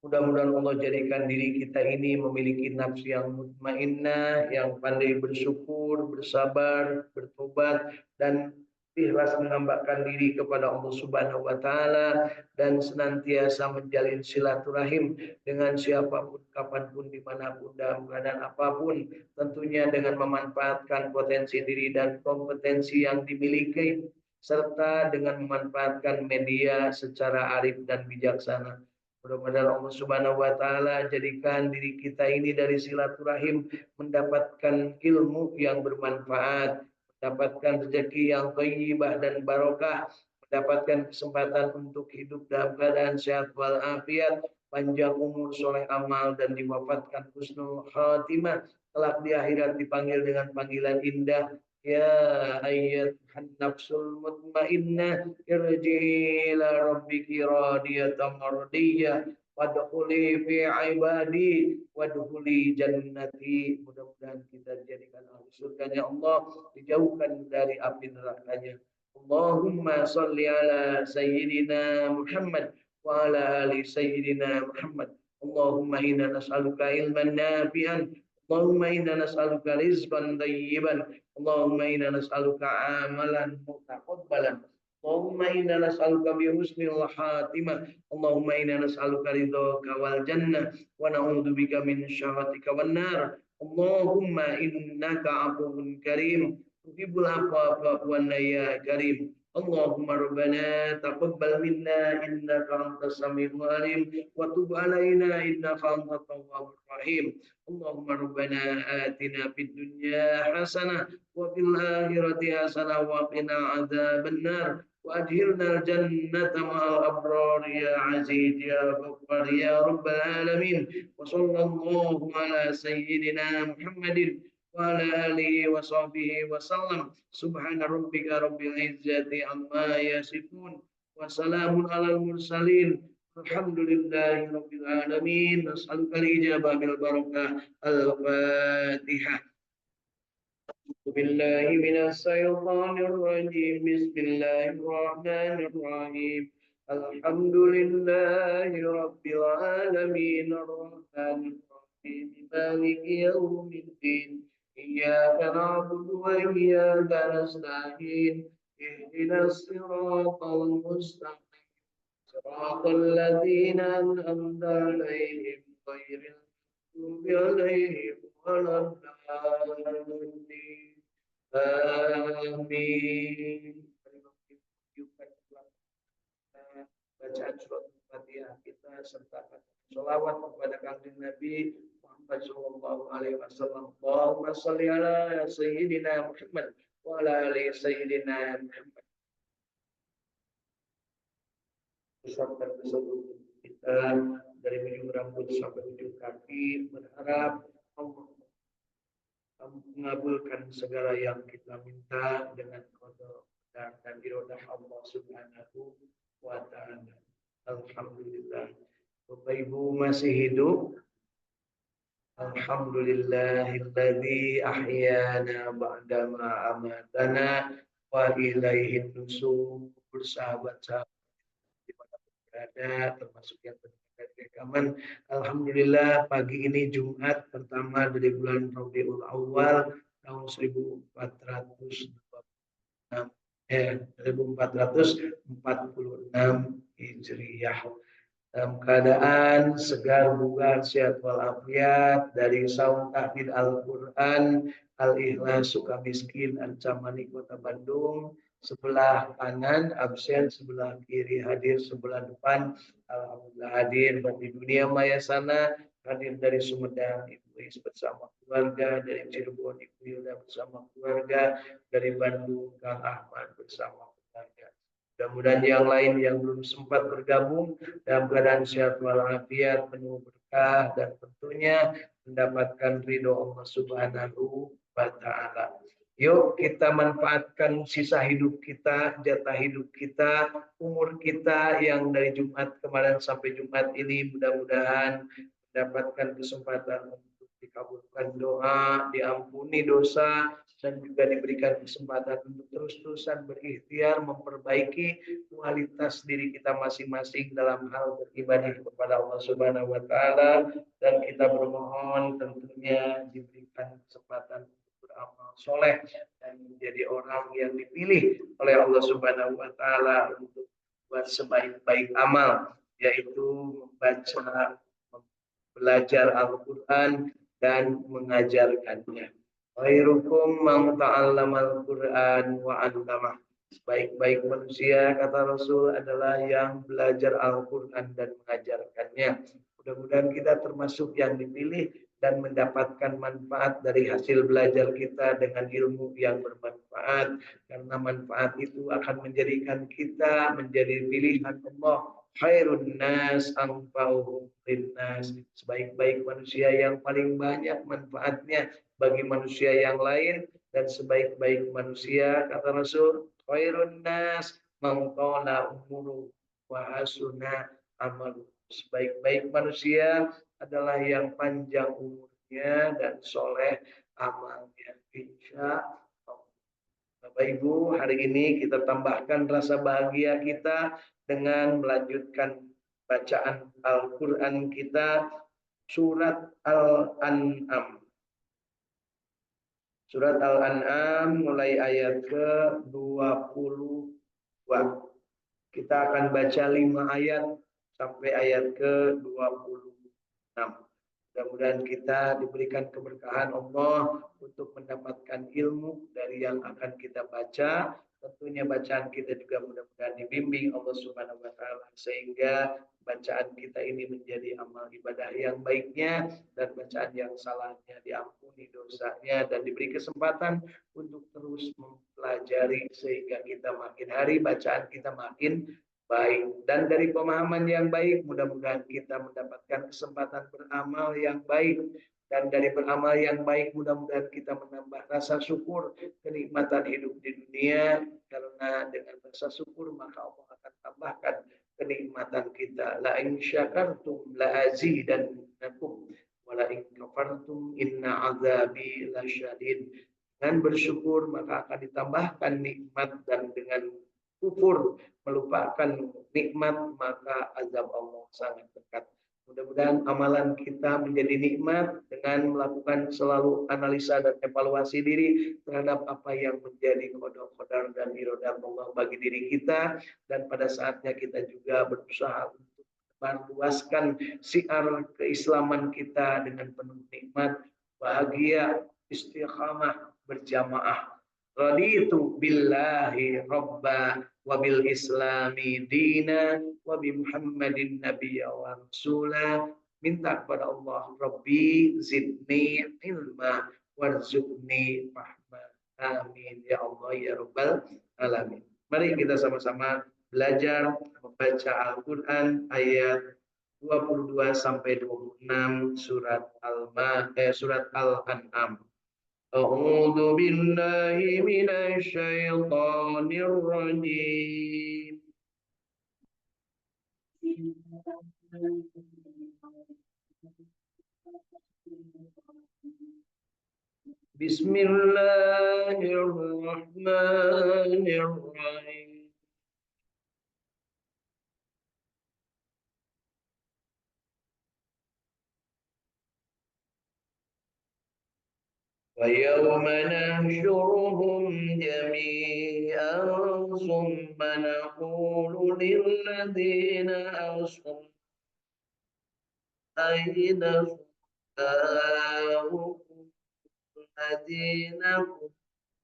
Mudah-mudahan Allah jadikan diri kita ini memiliki nafsu yang mutmainnah, yang pandai bersyukur, bersabar, bertobat, dan ikhlas menambahkan diri kepada Allah Subhanahu wa Ta'ala, dan senantiasa menjalin silaturahim dengan siapapun, kapanpun, dimanapun, dalam keadaan apapun, tentunya dengan memanfaatkan potensi diri dan kompetensi yang dimiliki, serta dengan memanfaatkan media secara arif dan bijaksana. Mudah-mudahan Allah Subhanahu wa Ta'ala jadikan diri kita ini dari silaturahim mendapatkan ilmu yang bermanfaat, mendapatkan rezeki yang thayyibah dan barokah, mendapatkan kesempatan untuk hidup dalam keadaan sehat walafiat, panjang umur, soleh amal, dan diwafatkan husnul khatimah. Kelak di akhirat dipanggil dengan panggilan indah, ya ayyatuhan nafsul mutmainnah irji'i ila rabbiki radiyatan mardiyah wadkhuli fi ibadi wadkhuli jannati. Mudah-mudahan kita dijadikan ahli surganya Allah, dijauhkan dari api nerakanya. Allahumma sholli ala sayyidina Muhammad wa ala ali sayyidina Muhammad. Allahumma inna nas'aluka ilman nafi'an, Allahumma inna nas'aluka rizqan thayyiban, Allahumma inna nas'aluka amalan mutaqabbalan, Allahumma inna nas'aluka bi husnil khatimah, Allahumma inna nas'aluka ridhaka wal jannah wa na'udzubika min syakhatika wan nar. Allahumma innaka 'afuwwun karim tuhibbul 'afwa fa'fu 'anna ya karim. Allahumma rabbana taqabbal minna innaka antas samiul alim wa tub 'alaina innaka antat tawwabur rahim. Allahumma rabbana atina fid dunya hasanah wa fil akhirati hasanah wa qina adzabannar wa adkhilnal jannata ma'al abrar ya aziz ya ghaffar ya rabbal alamin. Wa sallallahu ala sayyidina Muhammadin wa ala alihi wa sahbihi wa sallam. Subhana rabbika rabbil izzati amma yasifun wa salamun alal mursalin. Alhamdulillahi rabbil alamin. Nas'aluka al-ijabah bil barakah. Al-Fatihah. Billahi minas syaitanir rajim. Bismillahirrahmanirrahim. Alhamdulillahi rabbil alamin. Ar-Rahmanir Rahim. Maliki yaumiddin. Iyyaka na'budu wa iyyaka nasta'in. Ihdinas siratal mustaqim. صراط الذين أنعمت عليهم غير المغضوب عليهم ولا الضالين. Amin. Bacaan surat Al-Fatihah kita sertakan sholawat kepada kanjeng Nabi Muhammad Sallallahu Alaihi Wasallam. Allahumma sholli ala Sayyidina Muhammad wa ala ali Sayyidina Muhammad. Usahakan seluruh kita dari ujung rambut sampai ujung kaki, berharap Allah mengabulkan segala yang kita minta dengan qada dan irodah Allah Subhanahu wa Ta'ala. Alhamdulillah. Bapak Ibu masih hidup? Alhamdulillahilladzi ahyana ba'dama amatana wa ilaihin nusur. Bersahabat-sahabat ada termasuk yang berada di rekaman. Alhamdulillah pagi ini Jumat pertama dari bulan Rabiul Awal tahun 1446 Hijriah. Dalam keadaan segar bugar sehat walafiat dari saum tahfidz Al-Qur'an Al-Ikhlas Sukamiskin Ancamani Kota Bandung. Sebelah kanan absen, sebelah kiri hadir, sebelah depan alhamdulillah hadir. Di dunia maya sana hadir dari Sumedang Ibu Is bersama keluarga, dari Cirebon Ibu Hilda bersama keluarga, dari Bandung Kang Ahmad bersama keluarga. Mudah-mudahan yang lain yang belum sempat bergabung dalam keadaan sehat walafiat, penuh berkah, dan tentunya mendapatkan ridho Allah Subhanahu wa Ta'ala. Yuk kita manfaatkan sisa hidup kita, jatah hidup kita, umur kita yang dari Jumat kemarin sampai Jumat ini mudah-mudahan mendapatkan kesempatan untuk dikabulkan doa, diampuni dosa, dan juga diberikan kesempatan untuk terus-terusan berikhtiar memperbaiki kualitas diri kita masing-masing dalam hal beribadah kepada Allah Subhanahu wa taala, dan kita bermohon tentunya diberikan kesempatan untuk beramal soleh dan menjadi orang yang dipilih oleh Allah Subhanahu wa taala untuk buat sebaik-baik amal, yaitu membaca, belajar Al-Quran dan mengajarkannya. Khairukum man ta'allamal Quran wa 'allamah. Sebaik-baik manusia, kata Rasul, adalah yang belajar Al-Quran dan mengajarkannya. Mudah-mudahan kita termasuk yang dipilih dan mendapatkan manfaat dari hasil belajar kita dengan ilmu yang bermanfaat, karena manfaat itu akan menjadikan kita menjadi pilihan Allah. Khairun nas anfa'uhum linnas. Sebaik-baik manusia yang paling banyak manfaatnya bagi manusia yang lain, dan sebaik-baik manusia, kata Rasul, khairun nas man tala umuru wa hasuna amalu. Sebaik-baik manusia adalah yang panjang umurnya dan soleh amalnya. Insya Allah. Bapak Ibu, hari ini kita tambahkan rasa bahagia kita dengan melanjutkan bacaan Al-Quran kita, surat Al-An'am. Surat Al-An'am mulai ayat ke-22. Kita akan baca 5 ayat sampai ayat ke-26. Mudah-mudahan kita diberikan keberkahan Allah untuk mendapatkan ilmu dari yang akan kita baca. Tentunya bacaan kita juga mudah-mudahan dibimbing Allah Subhanahu wa taala, sehingga bacaan kita ini menjadi amal ibadah yang baiknya, dan bacaan yang salahnya diampuni dosanya, dan diberi kesempatan untuk terus mempelajari sehingga kita makin hari bacaan kita makin baik. Dan dari pemahaman yang baik, mudah-mudahan kita mendapatkan kesempatan beramal yang baik. Dan dari beramal yang baik, mudah-mudahan kita menambah rasa syukur kenikmatan hidup di dunia. Karena dengan rasa syukur, maka Allah akan tambahkan kenikmatan kita. La in syakartum la azidannakum wa la in kafartum inna azabi lasyadid. Dengan bersyukur maka akan ditambahkan nikmat, dan dengan kufur melupakan nikmat maka azab Allah sangat dekat. Mudah-mudahan amalan kita menjadi nikmat dengan melakukan selalu analisa dan evaluasi diri terhadap apa yang menjadi qada dan irodah Allah bagi diri kita, dan pada saatnya kita juga berusaha untuk meluaskan siar keislaman kita dengan penuh nikmat, bahagia, istiqamah, berjamaah. Raditu billahi robba wa bil islami dina wa bi Muhammadin nabiyya wa rasula. Minta kepada Allah, Rabbi zidni ilma warzuqni rahmah. Amin ya Allah ya rabbal alamin. Mari kita sama-sama belajar membaca Al-Qur'an ayat 22 sampai 26 surat Al-An'am. A'udzu billahi minasy syaithanir rajim. Bismillahirrahmanirrahim. وَيَوْمَ نَحْشُرُهُمْ جَمِيعًا ثُمَّ نَقُولُ لِلَّذِينَ أَشْرَكُوا أَيْنَ شُرَكَاؤُكُمُ الَّذِينَ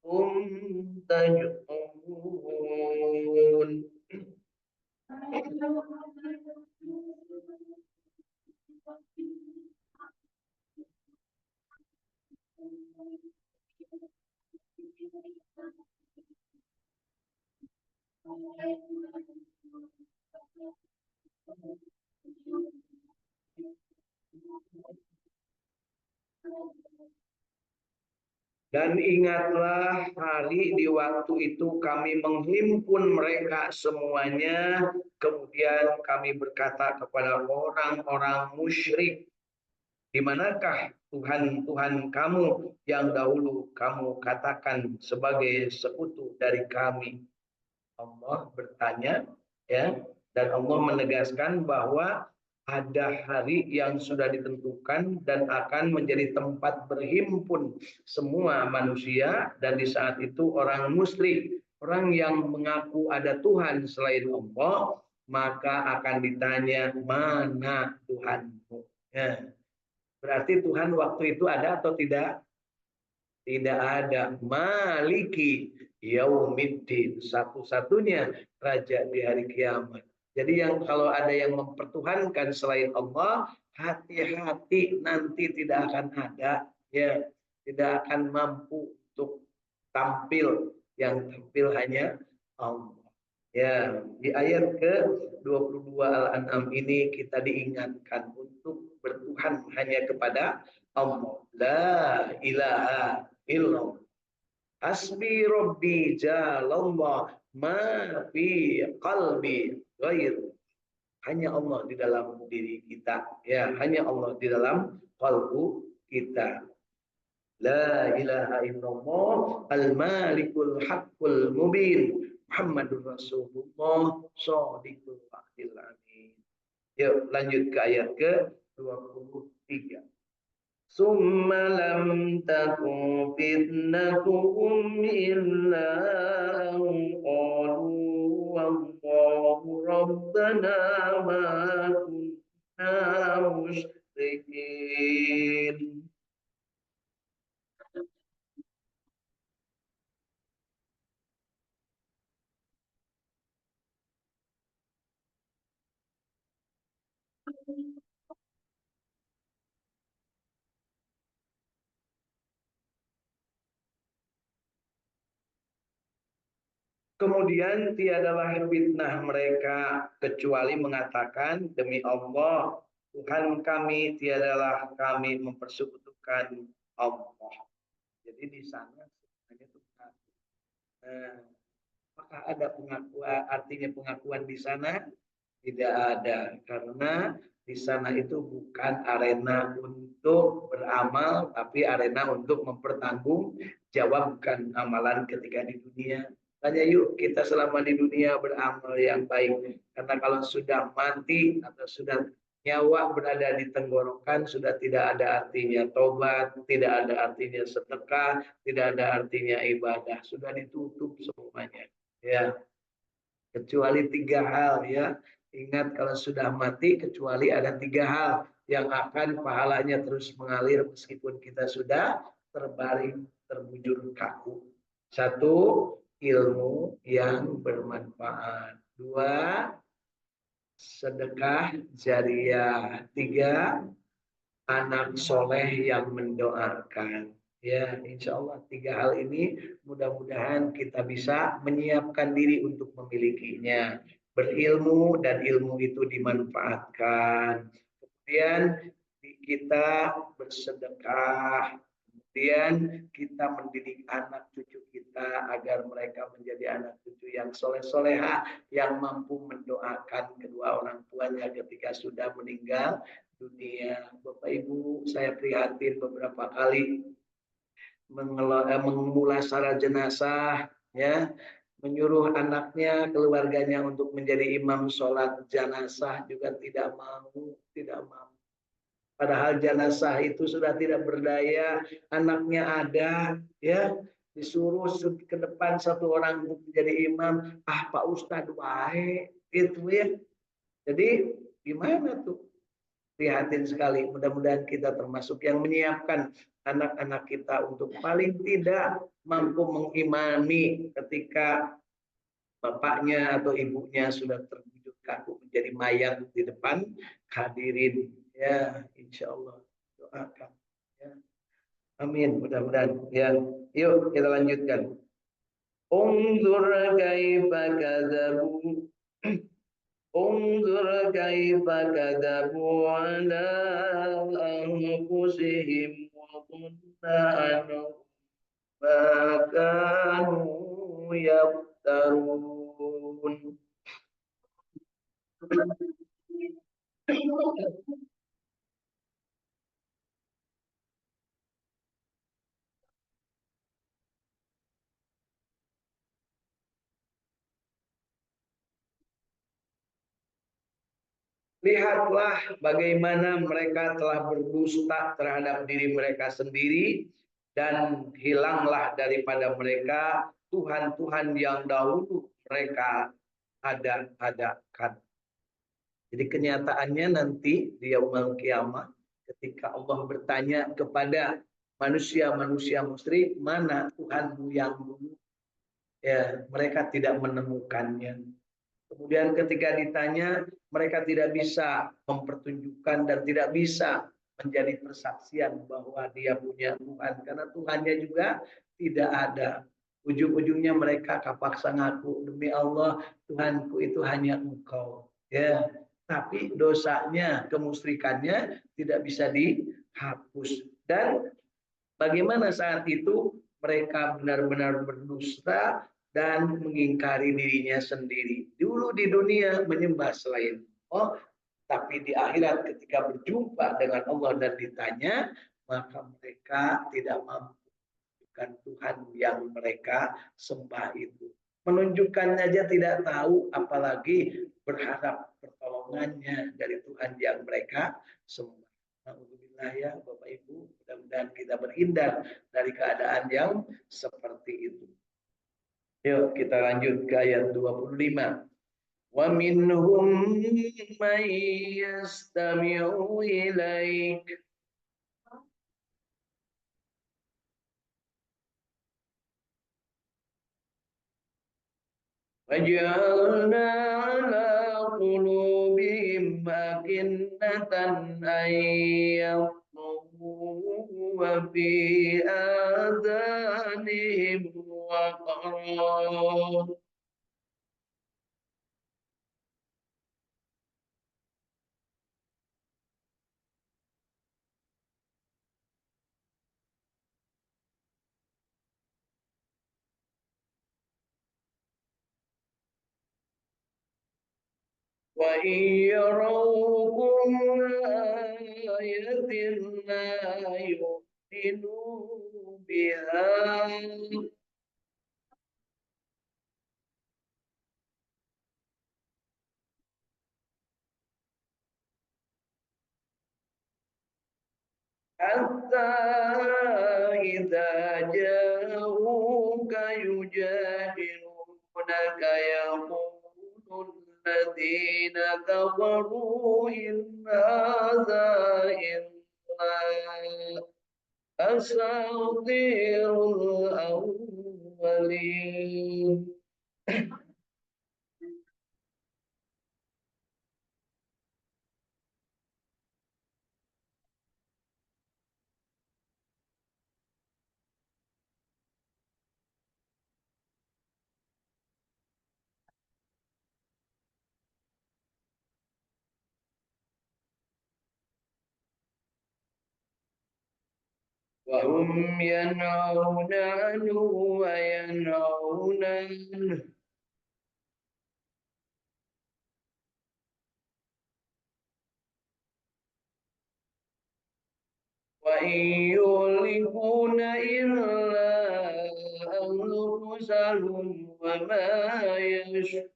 كُنتُمْ تَزْعُمُونَ. Dan ingatlah hari di waktu itu kami menghimpun mereka semuanya, kemudian kami berkata kepada orang-orang musyrik Di manakah Tuhan-Tuhan kamu yang dahulu kamu katakan sebagai sekutu dari kami? Allah bertanya, ya, dan Allah menegaskan bahwa ada hari yang sudah ditentukan dan akan menjadi tempat berhimpun semua manusia, dan di saat itu orang musyrik, orang yang mengaku ada Tuhan selain Allah, maka akan ditanya, mana Tuhanmu? Ya. Berarti Tuhan waktu itu ada atau tidak? Tidak ada. Maliki yaumiddin, satu-satunya raja di hari kiamat. Jadi yang kalau ada yang mempertuhankan selain Allah, hati-hati, nanti tidak akan ada, ya, tidak akan mampu untuk tampil, yang tampil hanya Allah. Ya, di ayat ke-22 Al-An'am ini kita diingatkan untuk bertuhan hanya kepada Allah. La ilaha illallah. Hasbi Rabbi jalallah ma fi qalbi ghair. Hanya Allah di dalam diri kita. Ya, hanya Allah di dalam kalbu kita. La ilaha illallah al-malikul haqqul mubin. Muhammadur Rasulullah shadiqul wa'dil amin. Yuk lanjut ke ayat ke-23. Summa lam takun fitnatuhum illa qalu wallahu rabbana ma kunna musyrikin. Kemudian tiadalah fitnah mereka kecuali mengatakan, demi Allah Tuhan kami, tiadalah kami mempersekutukan Allah. Jadi di sana sebenarnya itu apakah ada pengakuan, artinya pengakuan di sana? Tidak ada, karena di sana itu bukan arena untuk beramal, tapi arena untuk mempertanggungjawabkan amalan ketika di dunia. Tanya yuk kita selama di dunia beramal yang baik. Karena kalau sudah mati atau sudah nyawa berada di tenggorokan, sudah tidak ada artinya tobat, tidak ada artinya sedekah, tidak ada artinya ibadah, sudah ditutup semuanya. Ya, kecuali tiga hal, ya. Ingat kalau sudah mati, kecuali ada tiga hal yang akan pahalanya terus mengalir meskipun kita sudah terbaring terbujur kaku. Satu, ilmu yang bermanfaat. Dua, sedekah jariah. Tiga, anak soleh yang mendoakan. Ya, insya Allah tiga hal ini mudah-mudahan kita bisa menyiapkan diri untuk memilikinya. Berilmu dan ilmu itu dimanfaatkan. Kemudian kita bersedekah. Kemudian kita mendidik anak cucu kita agar mereka menjadi anak cucu yang soleh-soleha, yang mampu mendoakan kedua orang tuanya ketika sudah meninggal dunia. Bapak Ibu, saya prihatin beberapa kali mengulasara jenazah, ya, menyuruh anaknya, keluarganya untuk menjadi imam sholat jenazah juga tidak mau, tidak mau. Padahal jenazah itu sudah tidak berdaya, anaknya ada, ya, disuruh ke depan satu orang untuk menjadi imam, Pak Ustadz wae, itu ya. Jadi gimana tuh? Prihatin sekali. Mudah-mudahan kita termasuk yang menyiapkan anak-anak kita untuk paling tidak mampu mengimani ketika bapaknya atau ibunya sudah terbujur kaku menjadi mayat di depan hadirin. Ya, insya Allah doakan. Ya. Amin. Mudah-mudahan. Ya, yuk kita lanjutkan. Unzur kaifa kadzabu انظر كيف كذبوا على أنفسهم وضل عنهم ما كانوا يفترون. Lihatlah bagaimana mereka telah berdusta terhadap diri mereka sendiri dan hilanglah daripada mereka Tuhan-Tuhan yang dahulu mereka ada-adakan. Jadi kenyataannya nanti di yaumul kiamah ketika Allah bertanya kepada manusia-manusia musyrik, mana Tuhanmu yang dulu? Ya, mereka tidak menemukannya. Kemudian ketika ditanya, mereka tidak bisa mempertunjukkan dan tidak bisa menjadi persaksian bahwa dia punya Tuhan. Karena Tuhannya juga tidak ada. Ujung-ujungnya mereka kapaksa ngaku, demi Allah Tuhanku itu hanya Engkau. Ya, tapi dosanya, kemusyrikannya tidak bisa dihapus. Dan bagaimana saat itu mereka benar-benar berdusta dan mengingkari dirinya sendiri. Dulu di dunia menyembah selain Allah, tapi di akhirat ketika berjumpa dengan Allah dan ditanya, maka mereka tidak mampu menunjukkan Tuhan yang mereka sembah itu. Menunjukkan saja tidak tahu, apalagi berharap pertolongannya dari Tuhan yang mereka sembah. Alhamdulillah ya Bapak Ibu, mudah-mudahan kita berhindar dari keadaan yang seperti itu. Yuk kita lanjut ke ayat 25. Wa minhum may yastami'u ilaik. Waj'alna ala qulubihim akinnatan ayyafqahu wa fi adanihim waqra. وإن يروا كل آية لا يؤمنوا بها حتى إذا جاءوك يجادلونك يقول الذين كفروا إن هذا إلا أساطير الأولين. وهم ينهون عنه وينهون عنه وإن يهلكون إلا أنفسهم وما يشكرون.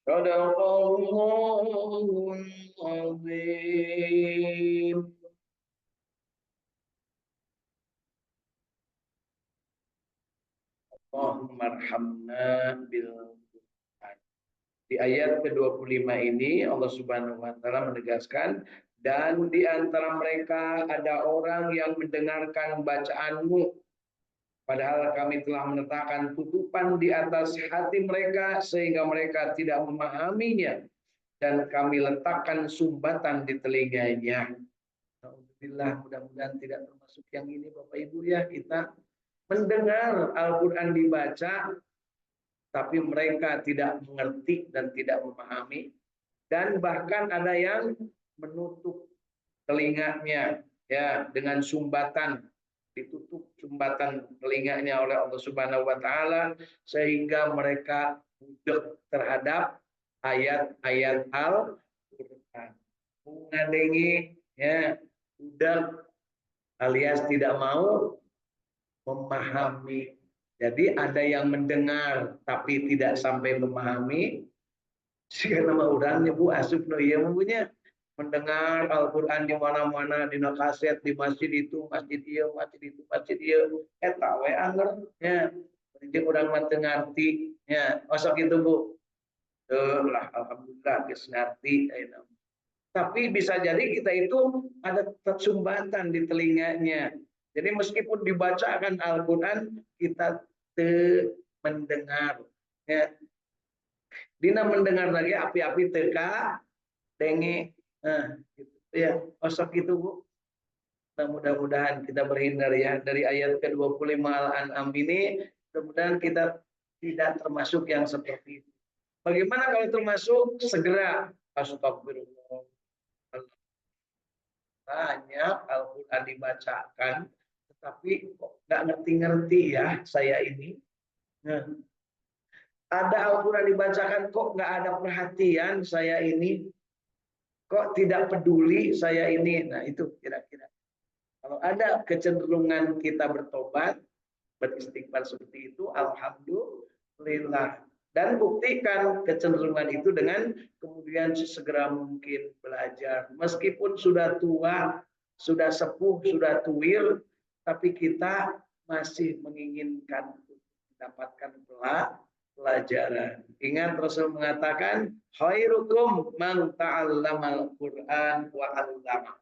صدق الله العظيم. Allahumma arhamna bil Quran. Di ayat ke-25 ini Allah Subhanahu wa taala menegaskan, dan di antara mereka ada orang yang mendengarkan bacaanmu padahal kami telah meletakkan tutupan di atas hati mereka sehingga mereka tidak memahaminya, dan kami letakkan sumbatan di telinganya. Alhamdulillah, mudah-mudahan tidak termasuk yang ini Bapak Ibu ya, kita mendengar Al-Quran dibaca tapi mereka tidak mengerti dan tidak memahami, dan bahkan ada yang menutup telinganya ya dengan sumbatan, ditutup sumbatan telinganya oleh Allah Subhanahu wa taala sehingga mereka budak terhadap ayat-ayat Al-Quran. Quran. Mengadengi ya udah alias tidak mau memahami. Jadi ada yang mendengar tapi tidak sampai memahami. Jika nama orangnya Bu Asuf no iya mempunyai mendengar Al-Quran di mana-mana, di kaset, di masjid itu, masjid iya, masjid itu, masjid iya. Tahu ya anger, ya. Jadi orang mati ngerti, ya. Masuk itu Bu. Lah, alhamdulillah, guys ngerti. Tapi bisa jadi kita itu ada sumbatan di telinganya. Jadi meskipun dibacakan Al-Quran, kita mendengar. Ya. Dina mendengar lagi api-api teka, denge, gitu. Ya, osok itu Bu. Nah, mudah-mudahan kita berhindar ya dari ayat ke-25 Al-An'am ini. Mudah-mudahan kita tidak termasuk yang seperti itu. Bagaimana kalau termasuk? Segera astagfirullah. Banyak Al-Quran dibacakan, tetapi kok nggak ngerti-ngerti ya saya ini. Nah, ada Al-Quran dibacakan kok nggak ada perhatian saya ini. Kok tidak peduli saya ini? Nah itu kira-kira. Kalau ada kecenderungan kita bertobat, beristighfar seperti itu, alhamdulillah. Dan buktikan kecenderungan itu dengan kemudian sesegera mungkin belajar. Meskipun sudah tua, sudah sepuh, sudah tuir, tapi kita masih menginginkan mendapatkan pelajaran. Ingat Rasul mengatakan, khairukum man ta'allamal Qur'an wa 'allama.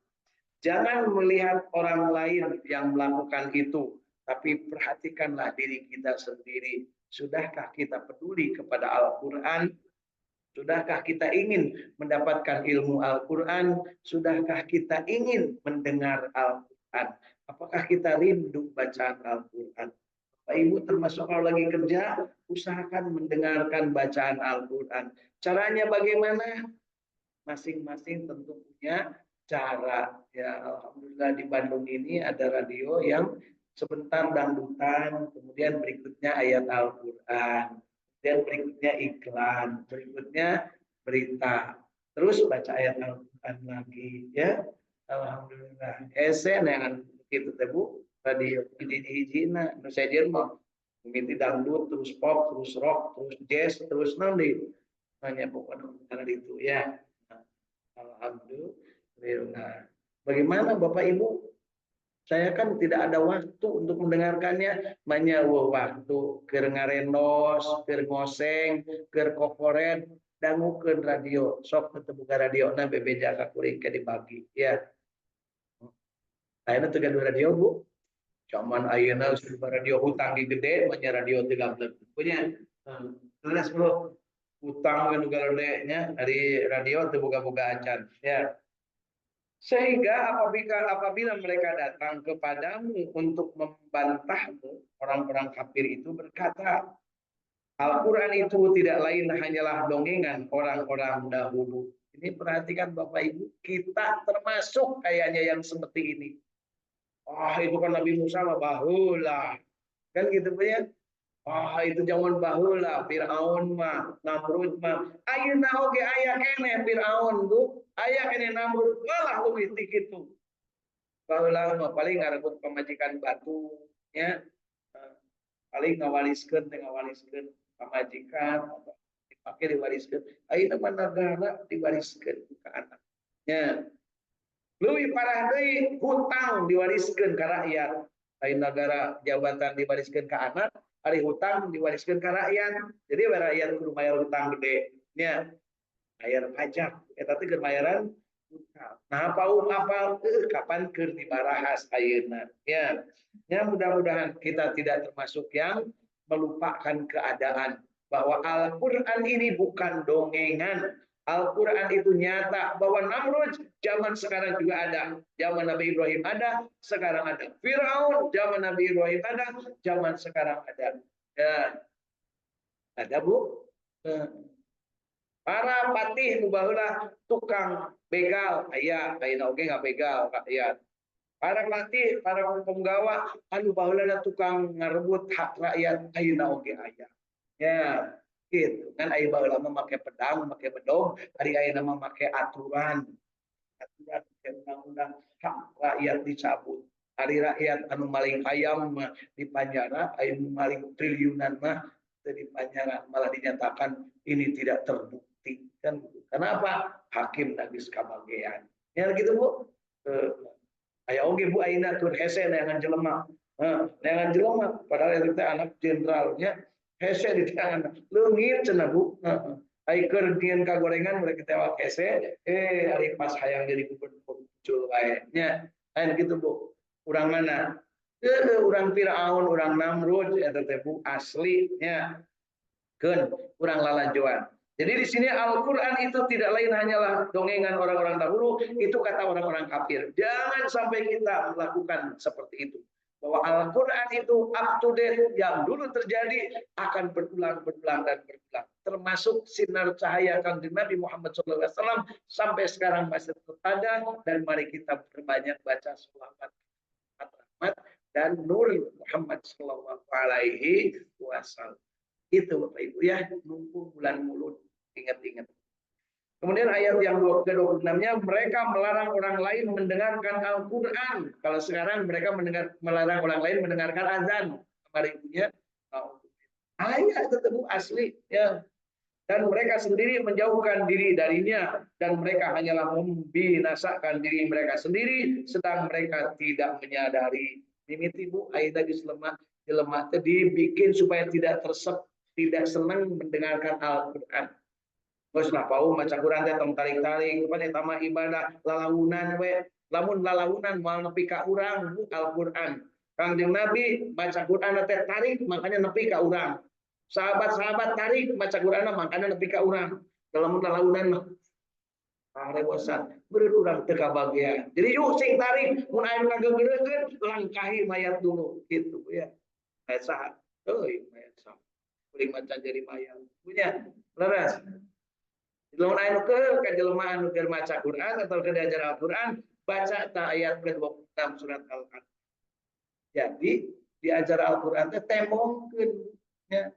Jangan melihat orang lain yang melakukan itu, tapi perhatikanlah diri kita sendiri. Sudahkah kita peduli kepada Al-Quran? Sudahkah kita ingin mendapatkan ilmu Al-Quran? Sudahkah kita ingin mendengar Al-Quran? Apakah kita rindu bacaan Al-Quran? Pak Ibu termasuk kalau lagi kerja, usahakan mendengarkan bacaan Al-Quran. Caranya bagaimana? Masing-masing tentu punya cara. Ya, alhamdulillah di Bandung ini ada radio yang sebentar dangdutan, kemudian berikutnya ayat Al-Quran, kemudian berikutnya iklan, berikutnya berita, terus baca ayat Al-Quran lagi, ya. Alhamdulillah. Esen yang itu tebu radio ini hijina, nu saja mau mimiti dangdut, terus pop, terus rock, terus jazz, terus nanti hanya pokoknya karena itu ya. Alhamdulillah. Bagaimana Bapak Ibu? Saya kan tidak ada waktu untuk mendengarkannya. Menyewa waktu keur ngarendos, keur ngoseng, keur kokoret, dangukeun radio. Sok ketemu radio na bebeja ka kuring ke dibagi. Ya. Ayeuna teu gaduh radio, Bu. Cuman ayeuna radio hutang di gede, manya radio 13. Punya. Jelas, Bro. Hutang kan juga nya dari radio teu boga-boga acan. Ya. Sehingga apabila mereka datang kepadamu untuk membantahmu, orang-orang kafir itu berkata, Al-Quran itu tidak lain hanyalah dongengan orang-orang dahulu. Ini perhatikan Bapak Ibu, kita termasuk kayaknya yang seperti ini. Itu kan Nabi Musa mah baheula. Kan gitu ya. Itu zaman baheula Firaun mah, Namrud mah. Ayeuna oge aya keneh Firaun, Bu. Aya keneh Namrud, malah leuwih ti kitu. Baheula mah paling ngarebut pamajikan batu nya. Paling ngawaliskeun teh ngawaliskeun pamajikan dipake diwariskeun. Ayeuna mah negara diwariskeun ka anak. Nya. Leuwih parah deui hutang diwariskeun ka rakyat. Lain negara jabatan diwariskeun ka anak, hari hutang diwariskan ke rakyat. Jadi rakyat kudu bayar hutang gede nya bayar pajak eta teh bayaran hutang. Nah apa kapan keur dibarahas ayeuna ya. Ya mudah-mudahan kita tidak termasuk yang melupakan keadaan bahwa Al-Qur'an ini bukan dongengan. Al-Quran itu nyata bahwa Namrud zaman sekarang juga ada. Zaman Nabi Ibrahim ada, sekarang ada. Firaun zaman Nabi Ibrahim ada, zaman sekarang ada. Ya. Ada Bu. Para patih nu baheula tukang begal, aya ayeuna oge nggak begal rakyat. Para patih, para penggawa anu baheula tukang ngarebut hak rakyat ayeuna oge aya. Ya. Gitu kan ai baheula mah make pedang, make bedog, hari ayeuna mah make aturan. Aturan undang-undang hak rakyat dicabut. Hari rakyat anu maling ayam mah di penjara, anu maling triliunan mah di penjara, malah dinyatakan ini tidak terbukti. Kan kenapa? Hakim nagis kabagean. Ya gitu Bu. Aya oge Bu ayeuna tur hese neangan jelema. Neangan jelema padahal eta teh anak jenderalnya hese di tangan. Leungit cenah Bu. Ai keur dieun kagorengan mereka tewak hese, ari pas hayang jadi gubernur muncul wae nya. Lain gitu Bu. Urang mana? Urang Firaun, urang Namrud eta teh Bu asli nya. Keun urang lalajoan. Jadi di sini Al-Quran itu tidak lain hanyalah dongengan orang-orang dahulu, itu kata orang-orang kafir. Jangan sampai kita melakukan seperti itu. Bahwa Al-Quran itu up to date, yang dulu terjadi akan berulang dan berulang. Termasuk sinar cahaya Kanjeng Nabi Muhammad SAW sampai sekarang masih tetap ada, dan mari kita perbanyak baca selawat rahmat dan nur Muhammad SAW. Itu Bapak Ibu ya, mumpung bulan Mulud, ingat-ingat. Kemudian ayat yang ke-26-nya, mereka melarang orang lain mendengarkan Al-Quran. Kalau sekarang mereka melarang orang lain mendengarkan azan. Kemarin punya ayat tetap asli ya. Dan mereka sendiri menjauhkan diri darinya, dan mereka hanyalah membinasakan diri mereka sendiri, sedang mereka tidak menyadari. Mimiti Bu, ayat tadi lemah dibikin supaya tidak tidak senang mendengarkan Al-Quran. Terus lah pau maca Quran teh tong tarik-tarik kepada tamah ibadah lalaunan we. Lamun lalaunan moal nepi ka urang Al-Quran. Kanjeng Nabi baca Quran teh tarik makanya nepi ka urang. Sahabat-sahabat tarik baca Quran makanya nepi ka urang. Dalam lalaunan mah rewosan beureut urang teu kabagian. Jadi yuk sing tarik mun aya ngageureugkeun langkahi mayat dulu gitu ya. Aya saha? Euy mayat saha? Kuring maca jadi mayat. Punya leres. Lamun aya nu keur ka jelema anu keur maca Quran atau keur diajar Al-Quran, baca ta ayat ke-26 surat Al-Qaf. Jadi diajar Al-Quran teh temongkeun ya.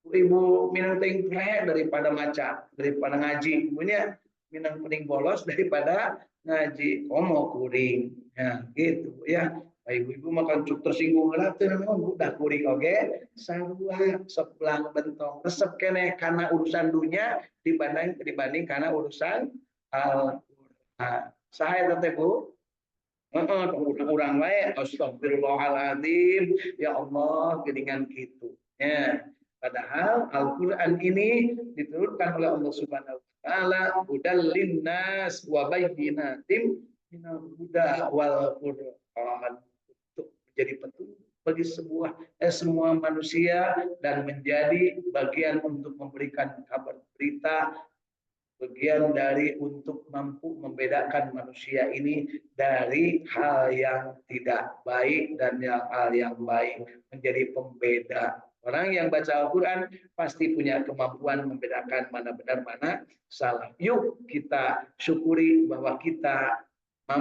Ibu minang teuing preh daripada maca, daripada ngaji. Punya minang mending bolos daripada ngaji. Komo kuring. Ya, gitu ya. Ibu-ibu makan cuk tersinggung lah teu naon udah kuring oge sarua sebelang bentong resep keneh karena urusan dunia dibanding karena urusan Al-Qur'an. Saha eta teh Bu? Urang wae astagfirullahaladzim ya Allah geuningan kitu. Ya. Padahal Al-Qur'an ini diturunkan oleh Allah Subhanahu wa taala hudal linnas wa bayyinatin minal huda wal Qur'an, untuk menjadi petunjuk bagi semua manusia dan menjadi bagian untuk memberikan kabar berita, bagian dari untuk mampu membedakan manusia ini dari hal yang tidak baik dan hal yang baik, menjadi pembeda. Orang yang baca Al-Quran pasti punya kemampuan membedakan mana benar mana salah. Yuk kita syukuri bahwa kita